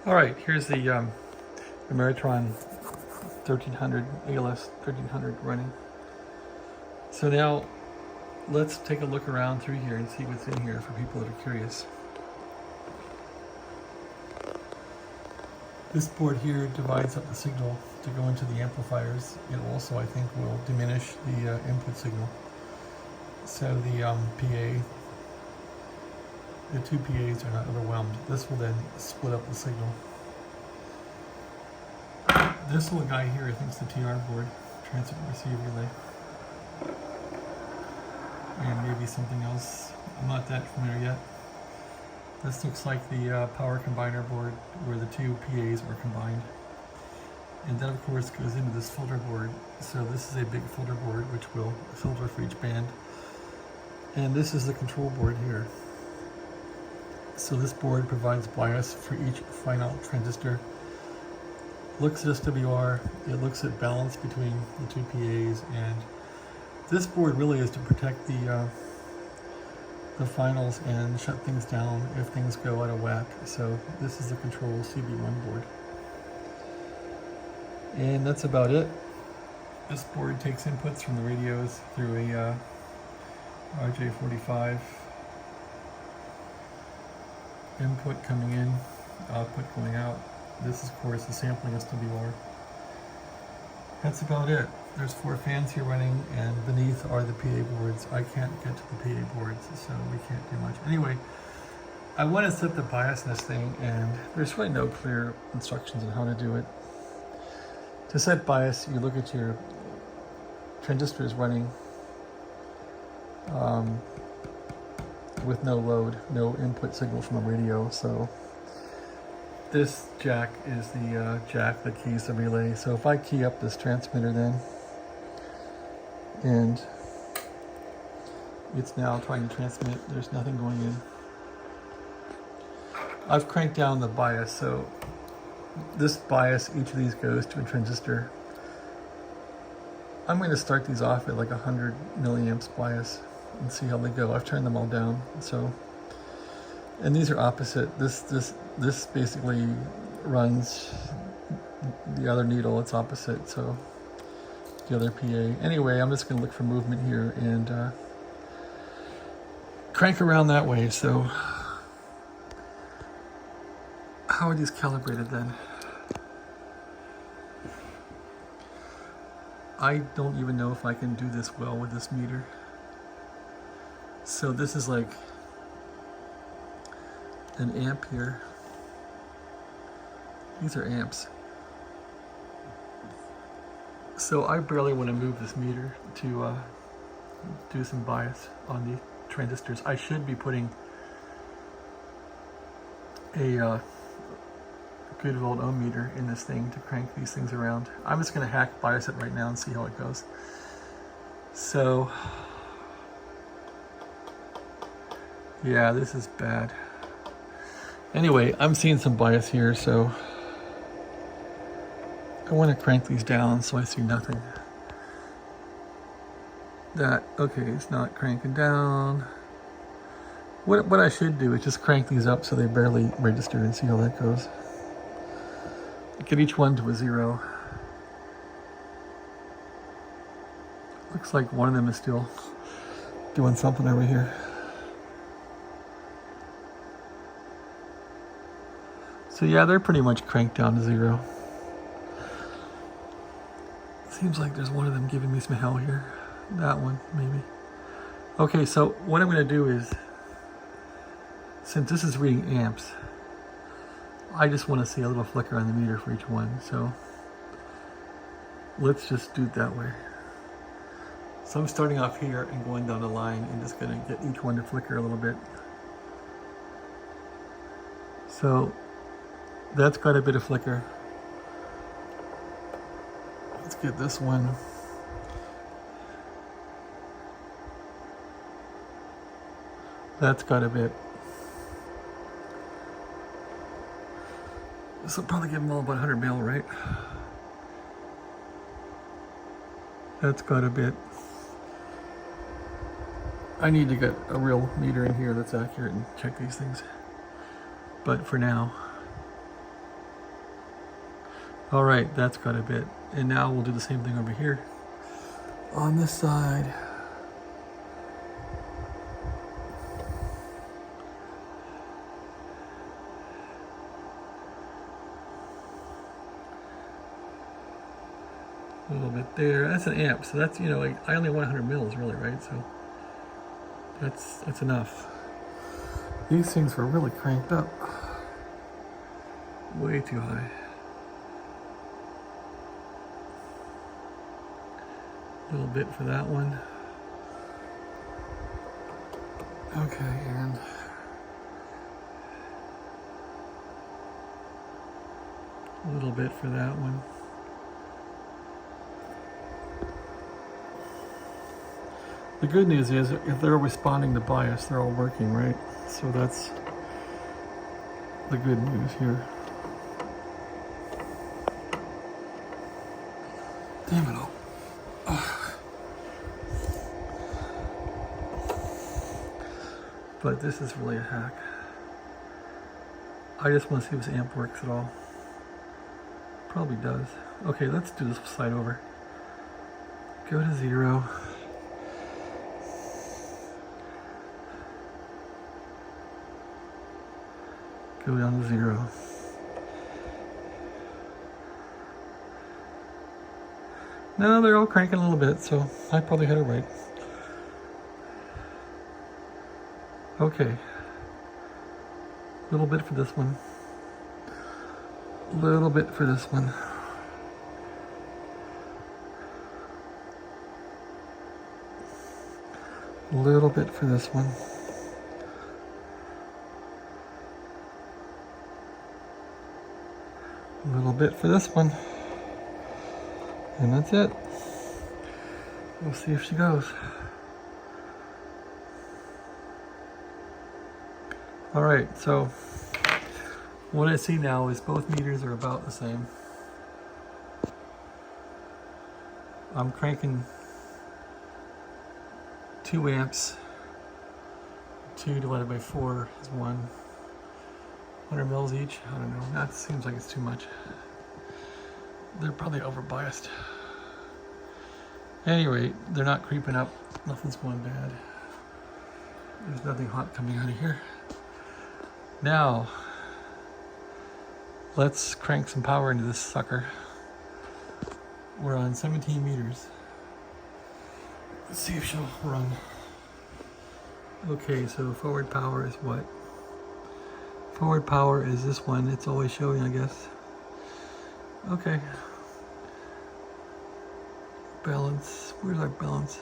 All right, here's the Ameritron 1300, ALS 1300 running. So now let's take a look around through here and see what's in here for people that are curious. This board here divides up the signal to go into the amplifiers. It also, I think, will diminish the input signal. So the PA, the two PAs are not overwhelmed. This will then split up the signal. This little guy here, I think, is the TR board, transmit and receive relay. And maybe something else. I'm not that familiar yet. This looks like the power combiner board where the two PAs are combined. And that, of course, goes into this filter board. So this is a big filter board which will filter for each band. And this is the control board here. So this board provides bias for each final transistor. Looks at SWR, it looks at balance between the two PAs, and this board really is to protect the finals and shut things down if things go out of whack. So this is the control CB1 board. And that's about it. This board takes inputs from the radios through a RJ45. Input coming in, output going out. This is, of course, the sampling SWR. That's about it. There's 4 fans here running, and beneath are the PA boards. I can't get to the PA boards, so we can't do much. Anyway, I want to set the bias in this thing, and there's really no clear instructions on how to do it. To set bias, you look at your transistors running with no load, no input signal from the radio. So this jack is the jack that keys the relay. So if I key up this transmitter then, and it's now trying to transmit, there's nothing going in. I've cranked down the bias, so this bias, each of these goes to a transistor. I'm going to start these off at like 100 milliamps bias and see how they go. I've turned them all down. So, and these are opposite. This basically runs the other needle. It's opposite. So the other PA. Anyway, I'm just going to look for movement here and crank around that way. So how are these calibrated then? I don't even know if I can do this well with this meter. So this is like an amp here. These are amps. So I barely want to move this meter to do some bias on the transistors. I should be putting a good volt ohm meter in this thing to crank these things around. I'm just going to hack bias it right now and see how it goes. So yeah, this is bad. Anyway, I'm seeing some bias here, so I want to crank these down so I see nothing. That, okay, it's not cranking down. What I should do is just crank these up so they barely register and see how that goes. Get each one to a 0. Looks like one of them is still doing something over here. So yeah, they're pretty much cranked down to 0. Seems like there's one of them giving me some hell here. That one, maybe. Okay, so what I'm going to do is, since this is reading amps, I just want to see a little flicker on the meter for each one. So let's just do it that way. So I'm starting off here and going down the line and just going to get each one to flicker a little bit. So that's got a bit of flicker. Let's get this one. That's got a bit. This will probably give them all about 100 mil, right? That's got a bit. I need to get a real meter in here that's accurate and check these things. But for now, All right, that's got a bit. And now we'll do the same thing over here on this side. A little bit there. That's an amp, so that's, you know, like I only want 100 mils really, right? So that's enough. These things were really cranked up. Way too high. A little bit for that one. Okay, and a little bit for that one. The good news is if they're responding to bias, they're all working, right? So that's the good news here. Damn it all. But this is really a hack. I just want to see if this amp works at all. Probably does. Okay, let's do this slide over. Go to 0. Go down to 0. No, they're all cranking a little bit, so I probably had it right. Okay. A little bit for this one. A little bit for this one. A little bit for this one. A little bit for this one. And that's it. We'll see if she goes. All right, so what I see now is both meters are about the same. I'm cranking 2 amps. 2 divided by 4 is 1. 100 mils each. I don't know. That seems like it's too much. They're probably over biased. At any rate, they're not creeping up. Nothing's going bad. There's nothing hot coming out of here. Now, let's crank some power into this sucker. We're on 17 meters. Let's see if she'll run. Okay, so forward power is what? Forward power is this one. It's always showing, I guess. Okay. Balance. Where's our balance?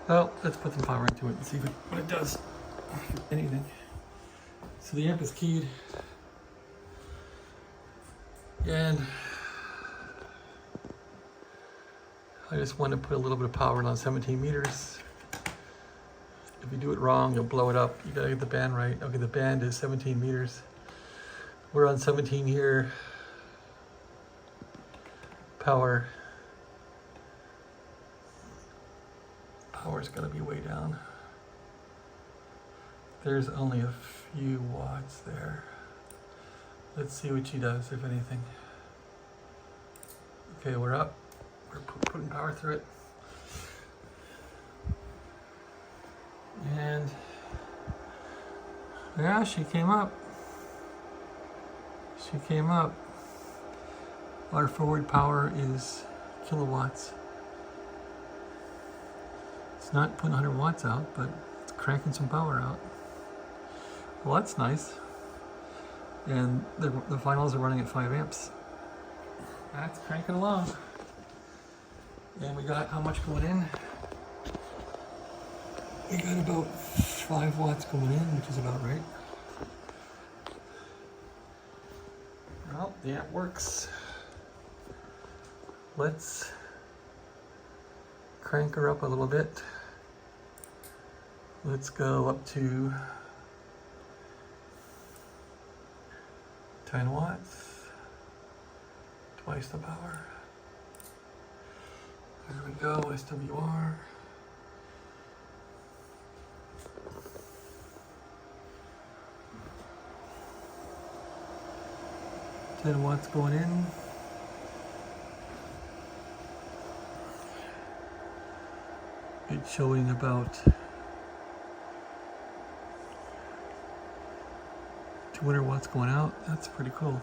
Well, let's put some power into it and see what it does. Anything. So the amp is keyed. And I just want to put a little bit of power in on 17 meters. If you do it wrong, you'll blow it up. You gotta get the band right. Okay, the band is 17 meters. We're on 17 here. Power. Power's gonna be way down. There's only a few watts there. Let's see what she does, if anything. Okay, we're up. We're putting power through it. And yeah, she came up. She came up. Our forward power is kilowatts. It's not putting 100 watts out, but it's cranking some power out. Well, that's nice. And the finals are running at 5 amps. That's cranking along. And we got how much going in? We got about 5 watts going in, which is about right. Well, the amp works. Let's crank her up a little bit. Let's go up to 10 watts, twice the power. There we go, SWR. 10 watts going in. It's showing about 200 watts going out. That's pretty cool.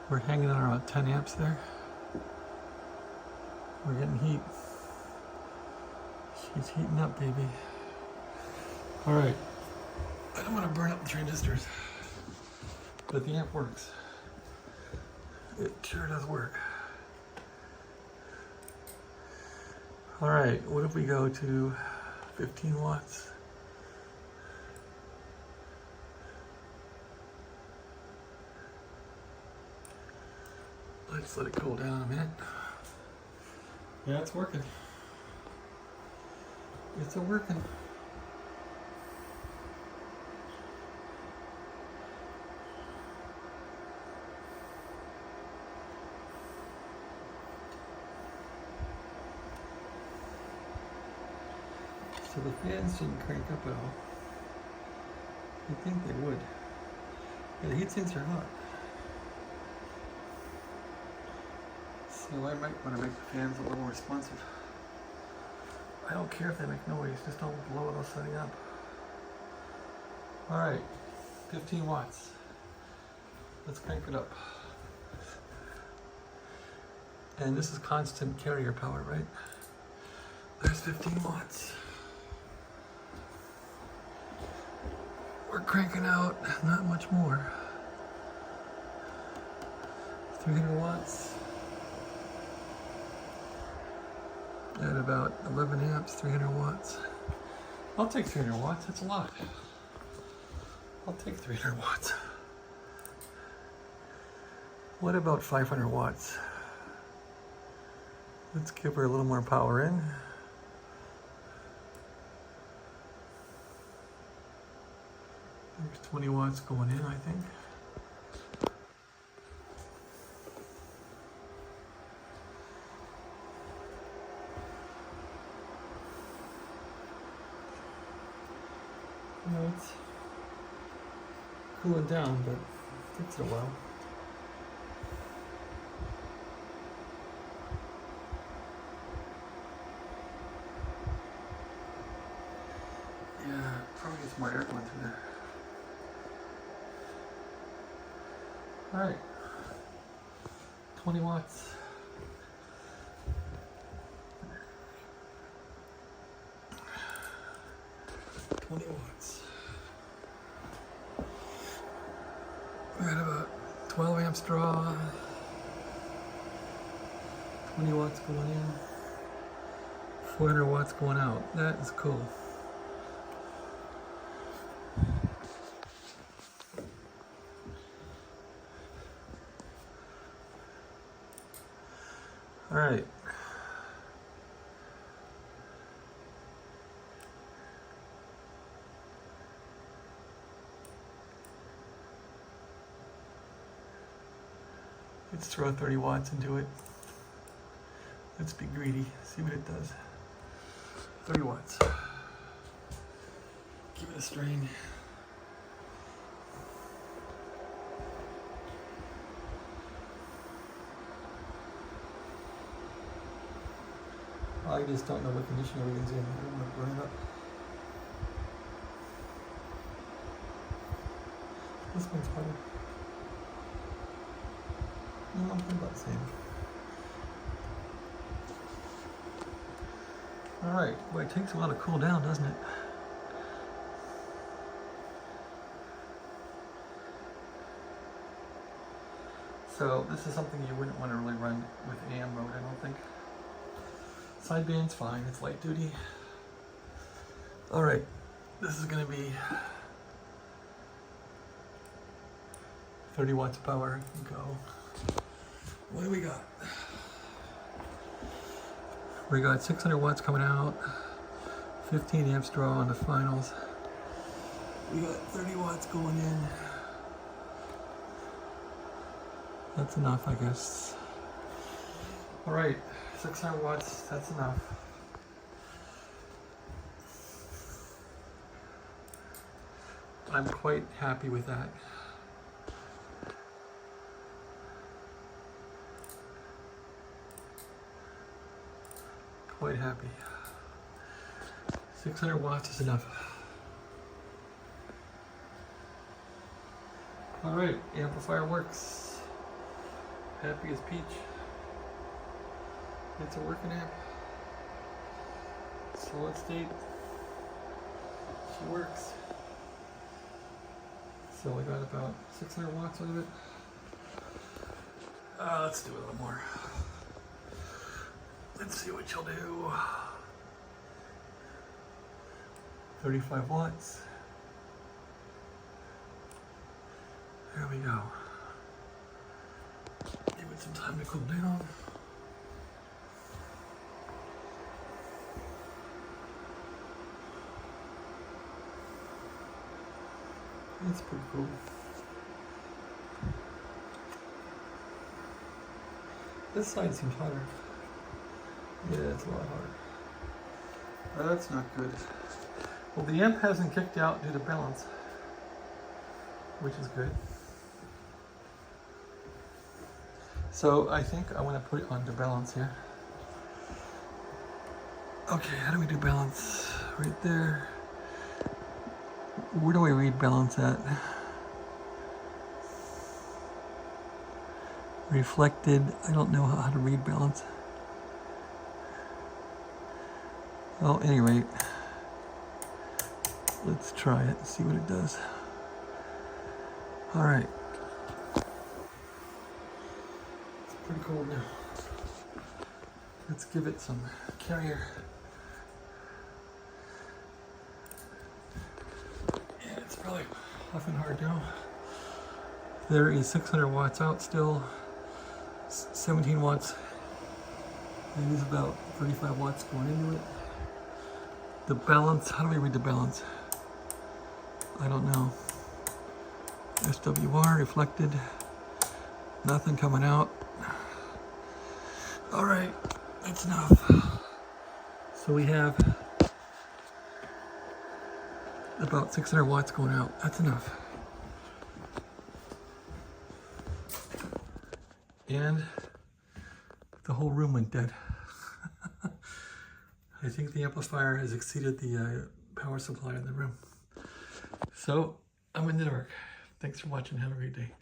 We're hanging on around 10 amps there. We're getting heat. She's heating up, baby. All right. I don't want to burn up the transistors, but the amp works. It sure does work. All right, what if we go to 15 watts? Let's let it cool down a minute. Yeah, it's working. It's a working. So the fans didn't crank up at all. You'd think they would. Yeah, the heat sinks are hot. So I might want to make the fans a little more responsive. I don't care if they make noise, just don't blow those setting up. Alright, 15 watts. Let's crank it up. And this is constant carrier power, right? There's 15 watts. We're cranking out not much more. 300 watts. At about 11 amps, 300 watts. I'll take 300 watts, that's a lot. I'll take 300 watts. What about 500 watts? Let's give her a little more power in. There's 20 watts going in, I think. You know, it's cooling down, but it takes a while. Yeah, probably gets more air going through there. Alright, 20 watts. We're at about 12 amps draw. 20 watts going in. 400 watts going out. That is cool. All right. Let's throw 30 watts into it. Let's be greedy, see what it does. 30 watts. Give it a strain. I just don't know what condition everything's in. I don't want to burn it up. This one's better. No, I'm about the same. Alright, boy, it takes a while to cool down, doesn't it? So this is something you wouldn't want to really run with AM mode, I don't think. Sideband's fine, it's light duty. Alright, this is going to be 30 watts of power. Go. What do we got? We got 600 watts coming out, 15 amps draw on the finals. We got 30 watts going in. That's enough, I guess. All right, 600 watts, that's enough. I'm quite happy with that. quite happy. 600 watts is enough. All right, amplifier works. Happy as peach. It's a working amp. Solid state. She works. So I got about 600 watts out of it. Let's do a little more. Let's see what she'll do. 35 watts. There we go. Give it some time to cool down. That's pretty cool. This side seems hotter. Yeah, it's a lot hotter. That's not good. Well, the amp hasn't kicked out due to balance, which is good. So I think I want to put it onto balance here. Okay, how do we do balance? Right there. Where do I read balance at? Reflected. I don't know how to read balance. Well, at any rate, let's try it and see what it does. All right. It's pretty cold now. Let's give it some carrier. Yeah, it's probably huffing hard now. There is 600 watts out still. 17 watts. It is about 35 watts going into it. The balance, how do we read the balance? I don't know. SWR, reflected. Nothing coming out. All right, that's enough. So we have about 600 watts going out. That's enough. And the whole room went dead. I think the amplifier has exceeded the power supply in the room. So I'm in the dark. Thanks for watching. Have a great day.